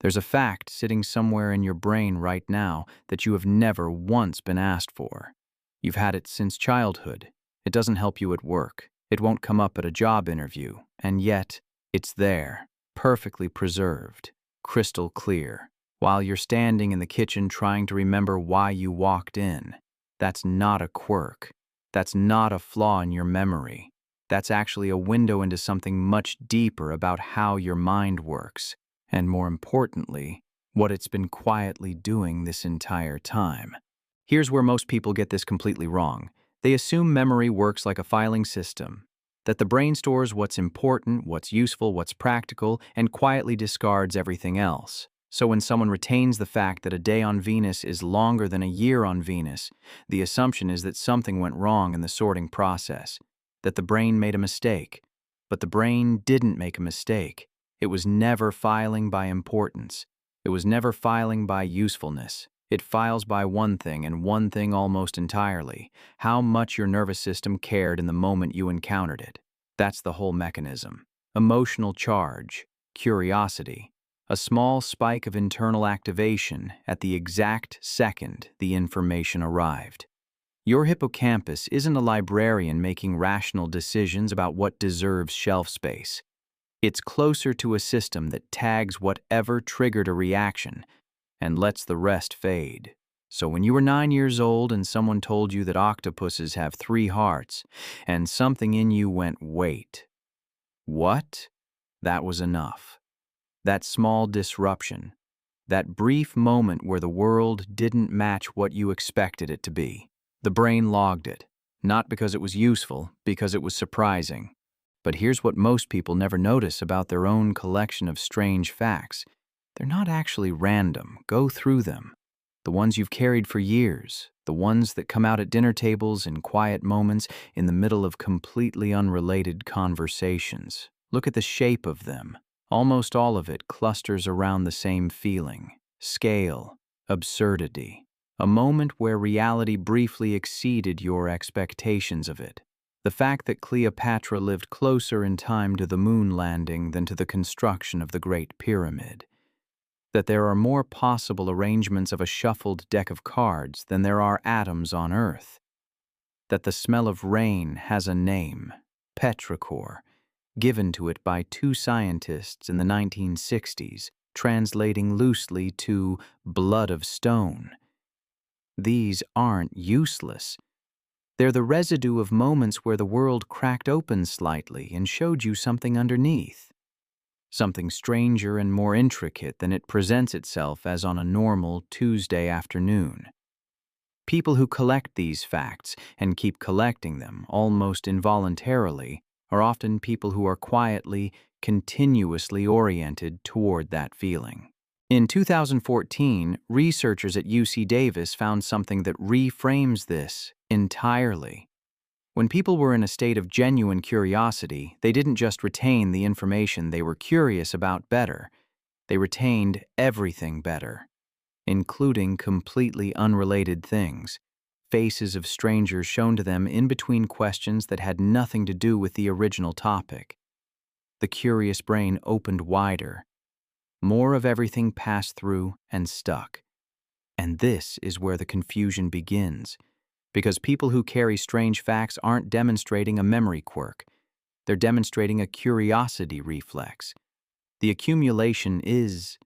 There's a fact sitting somewhere in your brain right now that you have never once been asked for. You've had it since childhood. It doesn't help you at work. It won't come up at a job interview. And yet, it's there, perfectly preserved, crystal clear, while you're standing in the kitchen trying to remember why you walked in. That's not a quirk. That's not a flaw in your memory. That's actually a window into something much deeper about how your mind works, and more importantly, what it's been quietly doing this entire time. Here's where most people get this completely wrong. They assume memory works like a filing system, that the brain stores what's important, what's useful, what's practical, and quietly discards everything else. So when someone retains the fact that a day on Venus is longer than a year on Venus, the assumption is that something went wrong in the sorting process, that the brain made a mistake. But the brain didn't make a mistake. It was never filing by importance. It was never filing by usefulness. It files by one thing, and one thing almost entirely: how much your nervous system cared in the moment you encountered it. That's the whole mechanism. Emotional charge, curiosity, a small spike of internal activation at the exact second the information arrived. Your hippocampus isn't a librarian making rational decisions about what deserves shelf space. It's closer to a system that tags whatever triggered a reaction and lets the rest fade. So when you were 9 years old and someone told you that octopuses have 3 hearts, and something in you went, "Wait, what?" That was enough. That small disruption, that brief moment where the world didn't match what you expected it to be. The brain logged it, not because it was useful, because it was surprising. But here's what most people never notice about their own collection of strange facts. They're not actually random. Go through them. The ones you've carried for years, the ones that come out at dinner tables in quiet moments in the middle of completely unrelated conversations. Look at the shape of them. Almost all of it clusters around the same feeling: scale, absurdity. A moment where reality briefly exceeded your expectations of it. The fact that Cleopatra lived closer in time to the moon landing than to the construction of the Great Pyramid. That there are more possible arrangements of a shuffled deck of cards than there are atoms on Earth. That the smell of rain has a name, petrichor, given to it by 2 scientists in the 1960s, translating loosely to blood of stone. These aren't useless. They're the residue of moments where the world cracked open slightly and showed you something underneath. Something stranger and more intricate than it presents itself as on a normal Tuesday afternoon. People who collect these facts and keep collecting them almost involuntarily are often people who are quietly, continuously oriented toward that feeling. In 2014, researchers at UC Davis found something that reframes this entirely. When people were in a state of genuine curiosity, they didn't just retain the information they were curious about better. They retained everything better, including completely unrelated things, faces of strangers shown to them in between questions that had nothing to do with the original topic. The curious brain opened wider. More of everything passed through and stuck. And this is where the confusion begins. Because people who carry strange facts aren't demonstrating a memory quirk. They're demonstrating a curiosity reflex. The accumulation is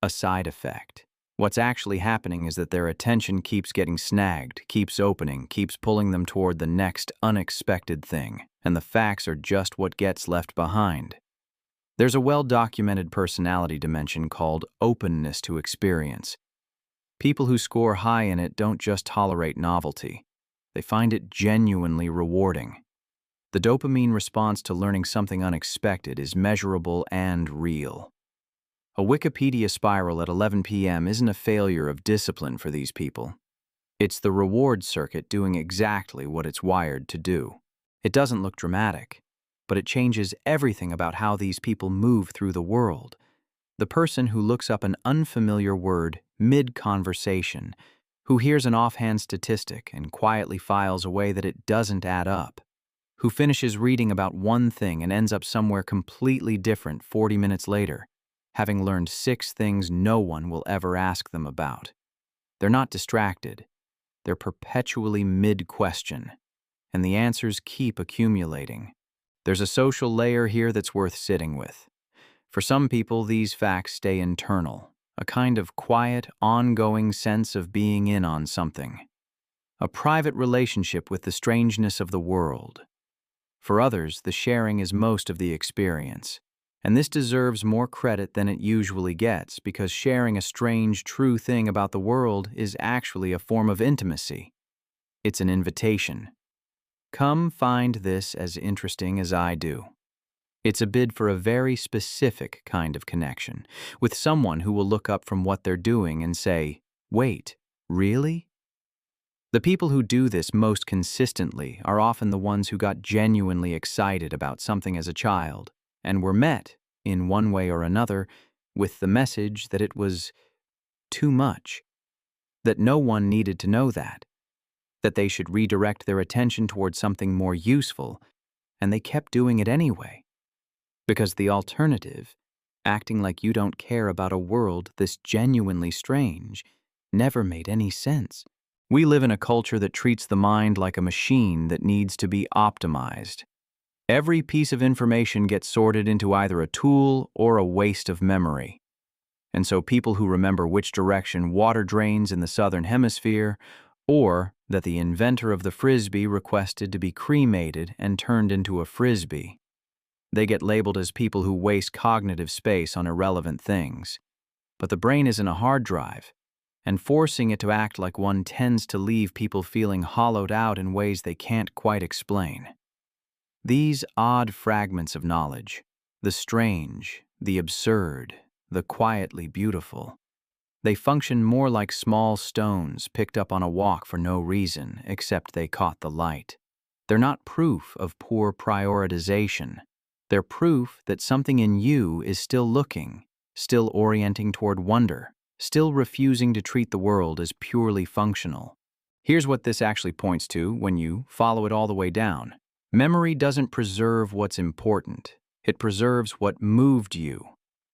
a side effect. What's actually happening is that their attention keeps getting snagged, keeps opening, keeps pulling them toward the next unexpected thing, and the facts are just what gets left behind. There's a well-documented personality dimension called openness to experience. People who score high in it don't just tolerate novelty. They find it genuinely rewarding. The dopamine response to learning something unexpected is measurable and real. A Wikipedia spiral at 11 p.m. isn't a failure of discipline for these people. It's the reward circuit doing exactly what it's wired to do. It doesn't look dramatic, but it changes everything about how these people move through the world. The person who looks up an unfamiliar word mid-conversation, who hears an offhand statistic and quietly files away that it doesn't add up, who finishes reading about one thing and ends up somewhere completely different 40 minutes later. having learned 6 things no one will ever ask them about. They're not distracted. They're perpetually mid-question, and the answers keep accumulating. There's a social layer here that's worth sitting with. For some people, these facts stay internal, a kind of quiet, ongoing sense of being in on something, a private relationship with the strangeness of the world. For others, the sharing is most of the experience, and this deserves more credit than it usually gets because sharing a strange, true thing about the world is actually a form of intimacy. It's an invitation. Come find this as interesting as I do. It's a bid for a very specific kind of connection, with someone who will look up from what they're doing and say, "Wait, really?" The people who do this most consistently are often the ones who got genuinely excited about something as a child and were met, in one way or another, with the message that it was too much, that no one needed to know that they should redirect their attention towards something more useful, and they kept doing it anyway. Because the alternative, acting like you don't care about a world this genuinely strange, never made any sense. We live in a culture that treats the mind like a machine that needs to be optimized. Every piece of information gets sorted into either a tool or a waste of memory. And so people who remember which direction water drains in the southern hemisphere, or that the inventor of the frisbee requested to be cremated and turned into a frisbee, they get labeled as people who waste cognitive space on irrelevant things. But the brain isn't a hard drive, and forcing it to act like one tends to leave people feeling hollowed out in ways they can't quite explain. These odd fragments of knowledge, the strange, the absurd, the quietly beautiful, they function more like small stones picked up on a walk for no reason except they caught the light. They're not proof of poor prioritization. They're proof that something in you is still looking, still orienting toward wonder, still refusing to treat the world as purely functional. Here's what this actually points to when you follow it all the way down. Memory doesn't preserve what's important. It preserves what moved you.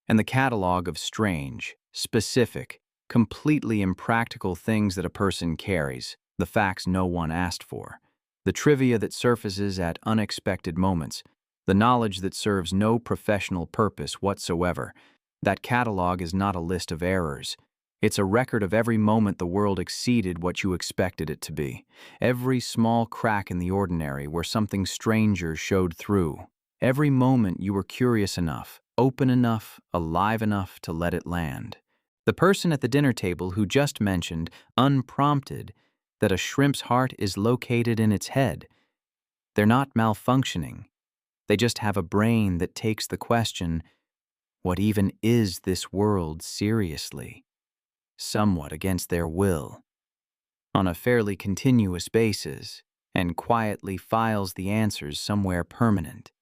And the catalog of strange, specific, completely impractical things that a person carries, the facts no one asked for, the trivia that surfaces at unexpected moments, the knowledge that serves no professional purpose whatsoever, that catalog is not a list of errors. It's a record of every moment the world exceeded what you expected it to be, every small crack in the ordinary where something stranger showed through, every moment you were curious enough, open enough, alive enough to let it land. The person at the dinner table who just mentioned, unprompted, that a shrimp's heart is located in its head. They're not malfunctioning. They just have a brain that takes the question, what even is this world, seriously? Somewhat against their will, on a fairly continuous basis, and quietly files the answers somewhere permanent.